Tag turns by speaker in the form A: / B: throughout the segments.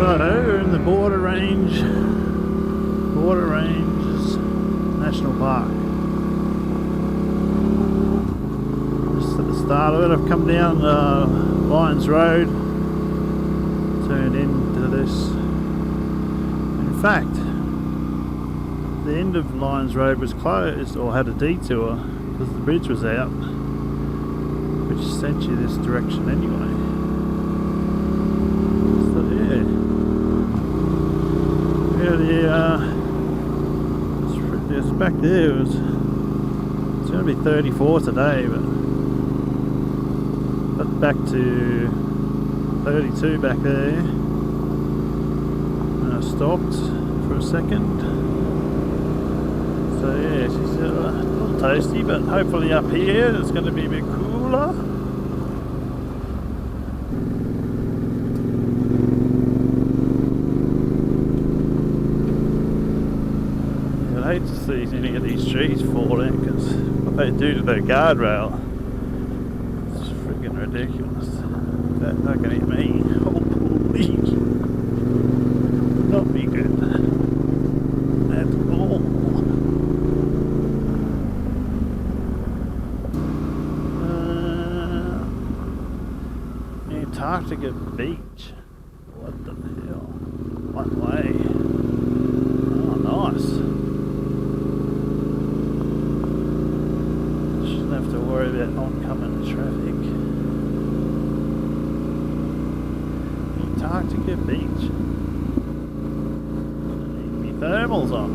A: So we're in the Border Ranges National Park. Just at the start of it, I've come down Lyons Road, turned into this. In fact, the end of Lyons Road was closed or had a detour because the bridge was out, which sent you this direction anyway. So it's back there. It's going to be 34 today, but back to 32 back there. And I stopped for a second. So yeah, she's a little toasty, but hopefully up here it's going to be a bit cooler. I'd hate to see any of these trees fall in, because what they do to their guardrail, it's freaking ridiculous. That's not going to hit me. Holy, not be good at all. Antarctica Beach. What the hell? One way. Oh, nice. Shouldn't have to worry about oncoming traffic. Antarctica Beach. Need me thermals on.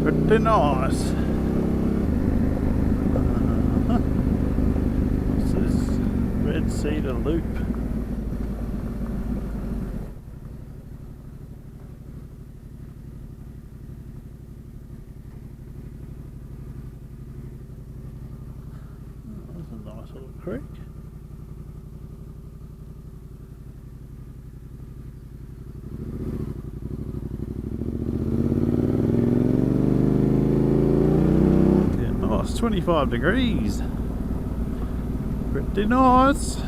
A: Pretty nice. What's this? Red Cedar Loop. That's a nice little creek. It's 25 degrees. Pretty nice.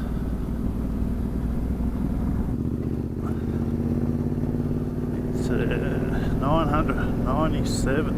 A: It's 997.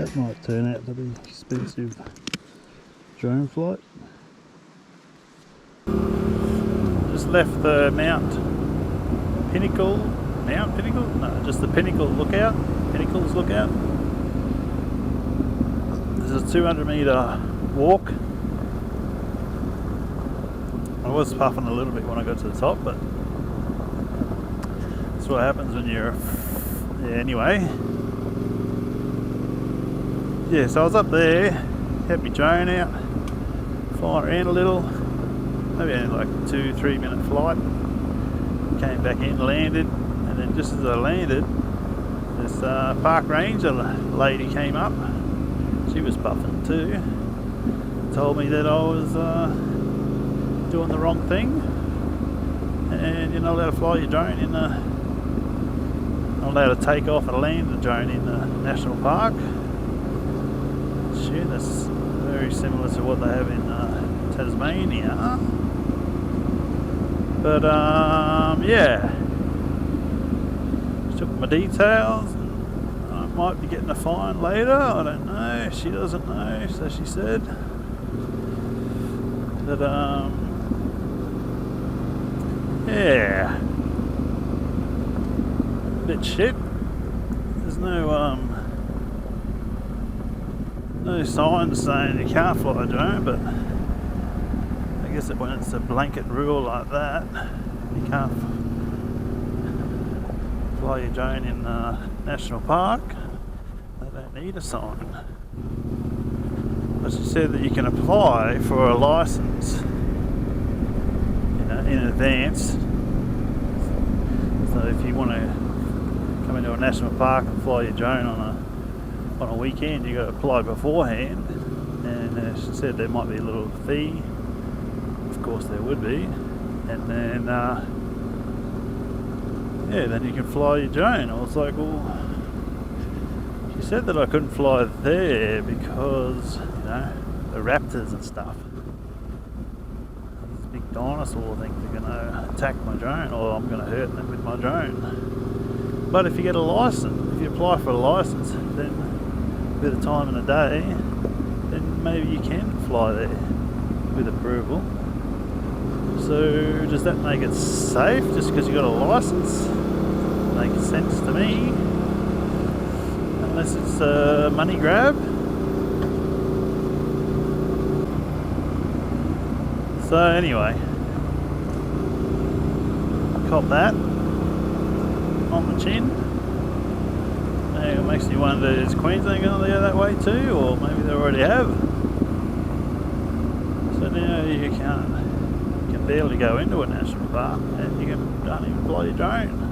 A: That might turn out to be expensive drone flight. Just left the Pinnacles lookout. There's a 200-meter walk. I was puffing a little bit when I got to the top, but that's what happens when you're... Yeah, anyway. Yeah, so I was up there, had my drone out, flying around a little, maybe only like 2-3 minute flight. Came back in, landed, and then just as I landed, this park ranger lady came up. She was puffing too. Told me that I was doing the wrong thing, and you're not allowed to fly your drone in the... not allowed to take off and land the drone in the national park. Shit, that's very similar to what they have in Tasmania. But yeah, she took my details. I might be getting a fine later, I don't know, she doesn't know, so she said. But yeah, bit shit. There's no no signs saying you can't fly a drone, but I guess when it's a blanket rule like that, you can't fly your drone in the national park. They don't need a sign. But she said that you can apply for a license, you know, in advance. So if you want to come into a national park and fly your drone on a weekend, you got to apply beforehand. And she said there might be a little fee. Of course there would be. And then yeah, then you can fly your drone. I was like, well, she said that I couldn't fly there because, you know, the raptors and stuff, these big dinosaur things are going to attack my drone, or I'm going to hurt them with my drone. But if you get a license, if you apply for a license, then a bit of time in the day, then maybe you can fly there with approval. So does that make it safe just because you got a license? Makes sense to me, unless it's a money grab. So anyway, cop that on the chin. It makes me wonder, is Queensland going to go that way too, or maybe they already have? So now you can barely go into a national park, and you can't even fly your drone.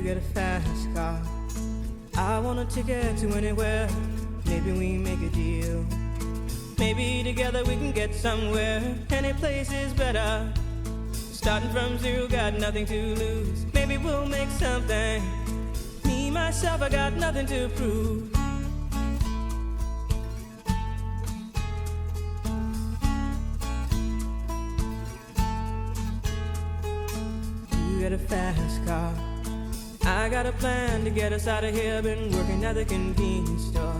B: Get a fast car, I want a ticket to anywhere. Maybe we make a deal. Maybe together we can get somewhere. Any place is better. Starting from zero, got nothing to lose. Maybe we'll make something. Me, myself, I got nothing to prove. You get a fast car, I got a plan to get us out of here. Been working at the convenience store.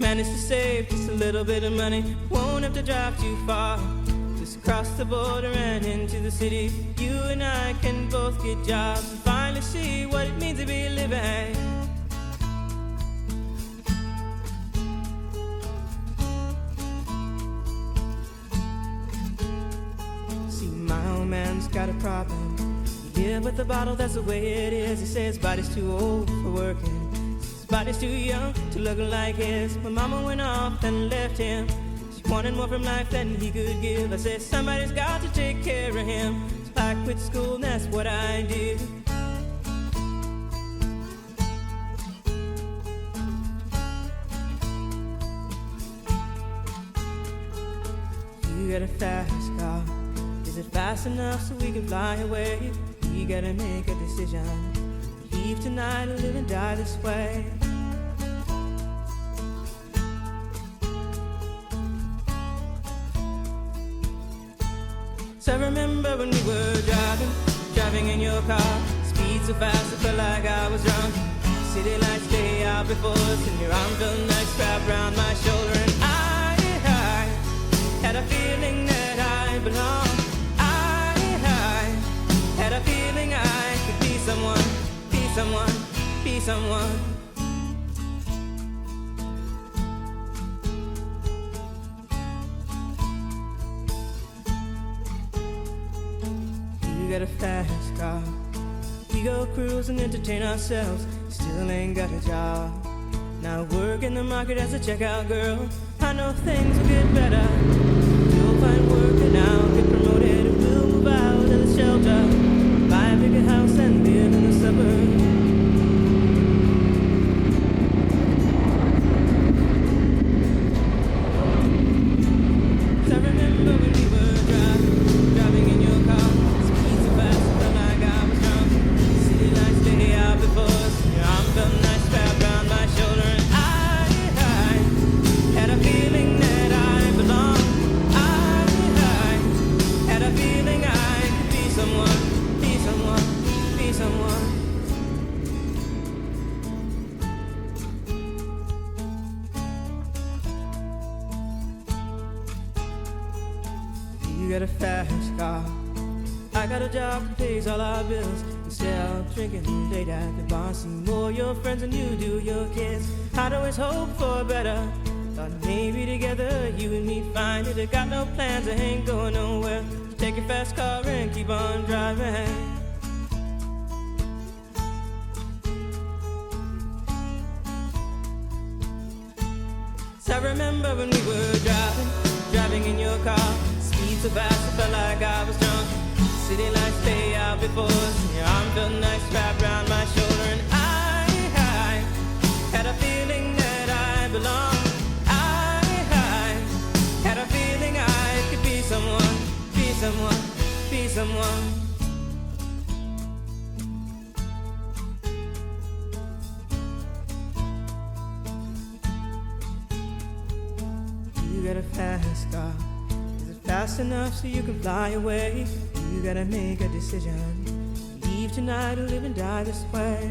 B: Managed to save just a little bit of money. Won't have to drive too far. To just cross the border and into the city. You and I can both get jobs and finally see what it means to be living. See, my old man's got a problem. He live with a bottle, that's the way it is. He says his body's too old for working. His body's too young to look like his. My mama went off and left him. She wanted more from life than he could give. I said somebody's got to take care of him. So I quit school and that's what I did. You got a fast car. Is it fast enough so we can fly away? We gotta make a decision. Leave tonight or live and die this way. So I remember when we were driving in your car. Speed so fast I felt like I was drunk. City lights day out before us, and your arm felt nice wrapped around my shoulder. And I had a feeling that I belonged. I had a feeling I could be someone, be someone, be someone. You got a fast car. We go cruise and entertain ourselves. Still ain't got a job. Now work in the market as a checkout girl. I know things will get better. You'll find work and I'll get promoted. And we'll move out of the shelter, buy a bigger house and live in the suburbs. So I remember when we were driving in your car. Speed so fast I felt like I was drunk. City lights lay out before us. Your arm felt nice wrapped around my shoulder. And I had a feeling that I belonged. I had a feeling I could be someone, be someone, be someone. You got a fast car. I got a job that pays all our bills. Instead of drinking late at the bar, see more your friends than you do your kids. I'd always hope for better. Thought maybe together you and me find it. I got no plans, I ain't going nowhere. Take your fast car and keep on driving. So I remember when we were driving in your car. Speed so fast I felt like I was drunk. City lights lay out before us, and your arm felt nice wrapped around my shoulder. And I had a feeling that I belonged. I had a feeling I could be someone, be someone, be someone. You got a fast car. Is it fast enough so you can fly away? You gotta make a decision. Leave tonight or live and die this way.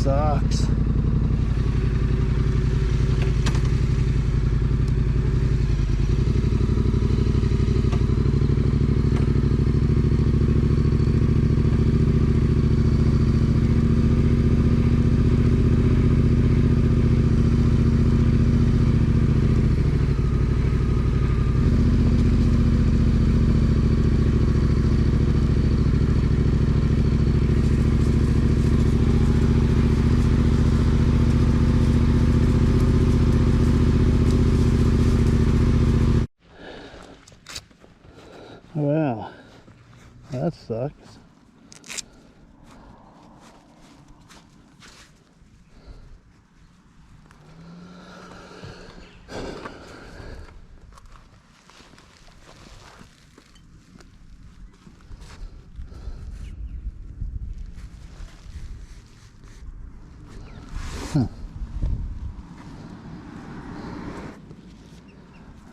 A: sucks. Wow, that sucks.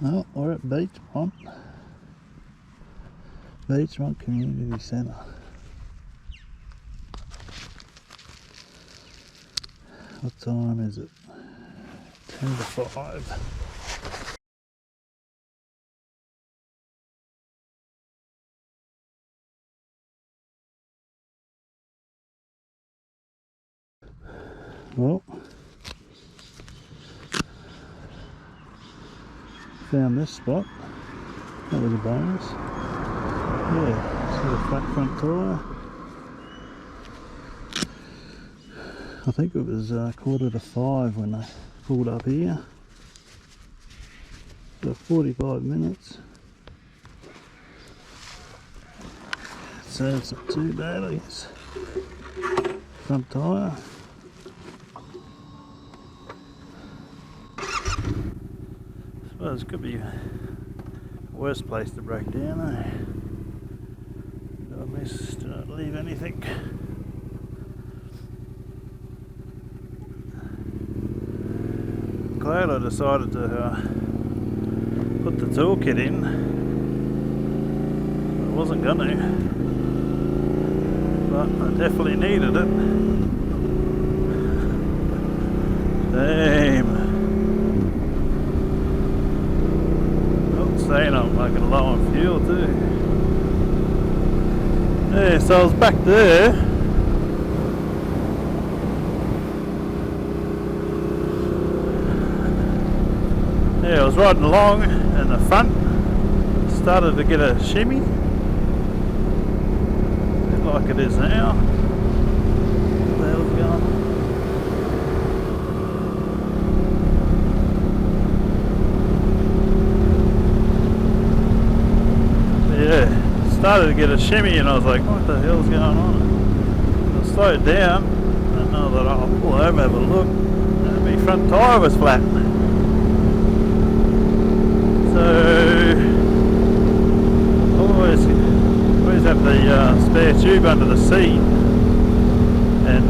A: Well, we're at Beachmont Community Centre. What time is it? 10 to 5. Well, found this spot. That was a bonus. Yeah, sort of flat front tyre. I think it was 4:45 when I pulled up here. So 45 minutes. So it's not too bad, I guess. Front tyre. I suppose it could be a worse place to break down, eh? Did I miss? Did I leave anything? Glad I decided to put the toolkit in. I wasn't gonna, but I definitely needed it. Damn. Oh, Sena, I'm making low on fuel too. Yeah, so I was back there. Yeah, I was riding along and the front started to get a shimmy, a bit like it is now. What the hell's going on? Yeah, started to get a shimmy and I was like, what the hell's going on? I slowed down and I thought, I'll pull over, have a look, and my front tyre was flat. So always have the spare tube under the seat and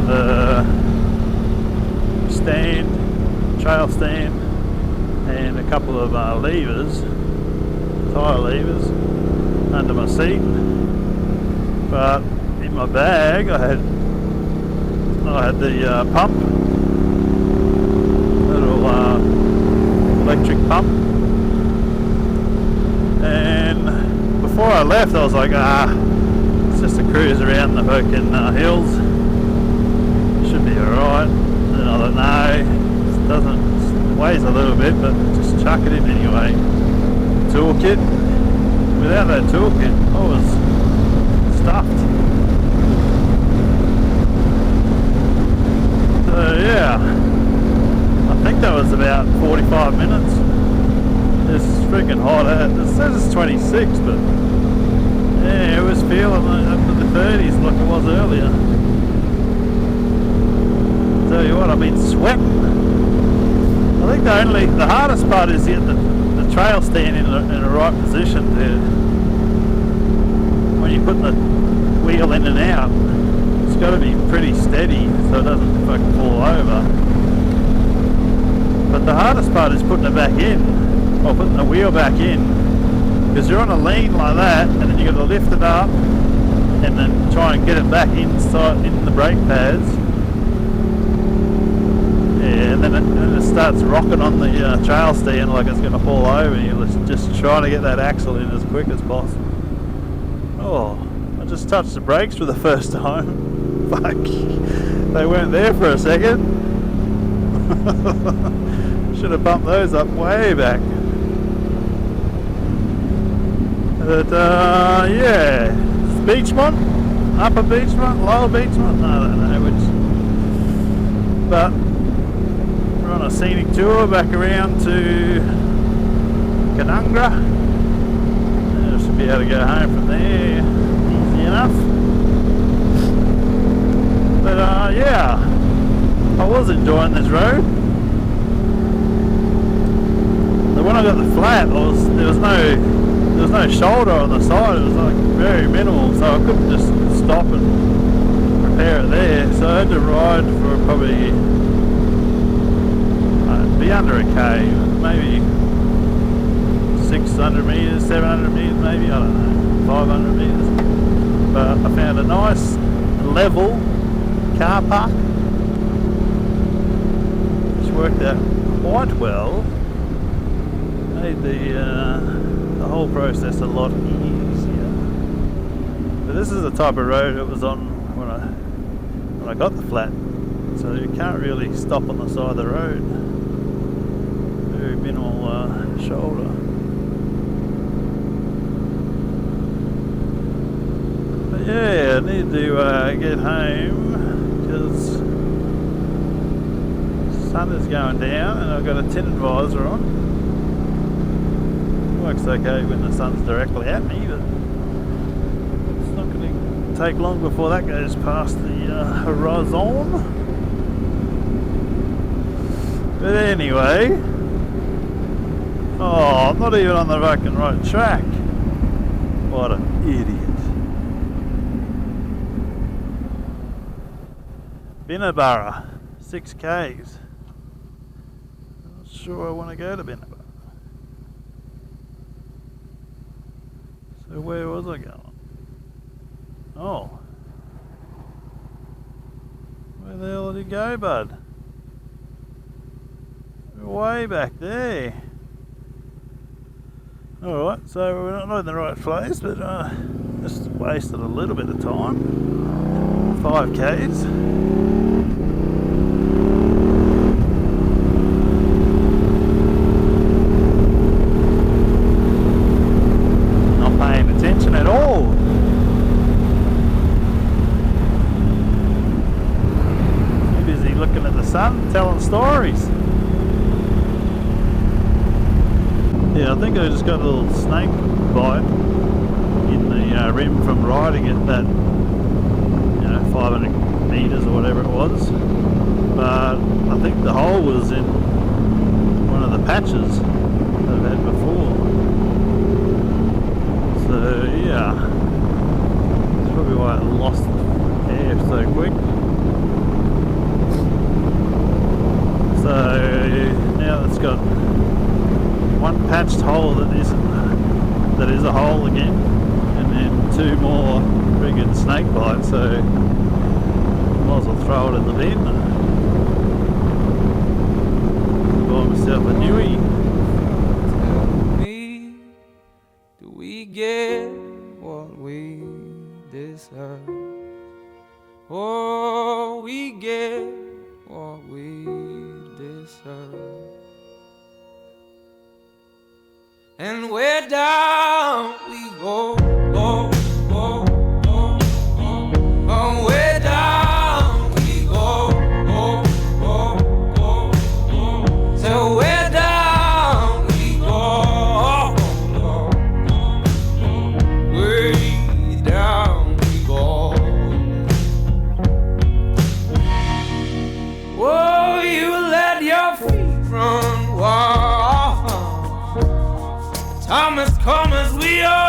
A: stand, trail stand, and a couple of levers, tyre levers under my seat. But in my bag I had the pump, little electric pump. And before I left I was like, it's just a cruise around the fucking hills, should be alright. And I thought, no, it doesn't, it weighs a little bit, but just chuck it in anyway. Toolkit, without that toolkit I was stuffed. So yeah, I think that was about 45 minutes. It's freaking hot. It says it's 26, but yeah, it was feeling up to the 30s like it was earlier. Tell you what, I've been sweating. I think the hardest part is getting the trail stand in the right position to, when you put the wheel in and out, it's got to be pretty steady so it doesn't fucking fall over. But the hardest part is putting it back in. Or putting the wheel back in, because you're on a lean like that and then you've got to lift it up and then try and get it back inside in the brake pads, then it starts rocking on the trail stand like it's going to fall over. And you're just trying to get that axle in as quick as possible. Oh, I just touched the brakes for the first time. Fuck, they weren't there for a second. Should have bumped those up way back. But yeah, Beachmont, Upper Beachmont, Lower Beachmont, I don't know which. But we're on a scenic tour back around to Canungra. I should be able to go home from there easy enough. But yeah, I was enjoying this road. But when I got the flat, there was no shoulder on the side. It was like very minimal, so I couldn't just stop and repair it there. So I had to ride for probably be under a K, maybe 600 metres, 700 metres maybe, I don't know, 500 metres. But I found a nice level car park, which worked out quite well. Made the whole process a lot easier. But this is the type of road it was on when I got the flat, so you can't really stop on the side of the road. Very minimal shoulder. But yeah, I need to get home because the sun is going down and I've got a tinted visor on. Works okay when the sun's directly at me, but it's not going to take long before that goes past the horizon. But anyway, oh, I'm not even on the fucking right track. What an idiot. Binnaburra, 6 Ks. Not sure I want to go to Binnaburra. So where was I going? Oh. Where the hell did he go, bud? Way back there. Alright, so we're not in the right place, but just wasted a little bit of time. 5 Ks. At all. Too busy looking at the sun, telling stories. Yeah, I think I just got a little snake bite in the rim from riding it that 500 metres or whatever it was. But I think the hole was in one of the patches that I've had before. So yeah, that's probably why I lost air so quick. So now it's got one patched hole that is a hole again, and then 2 more friggin' snake bites. So might as well throw it in the bin. Buy myself a newie.
B: Get what we deserve. Oh, we get what we deserve. And where down we go, go, go, go, go. Oh, where down we go, go, go, go, go. So where down we go. Oh, you let your feet run wild. Time has come as we all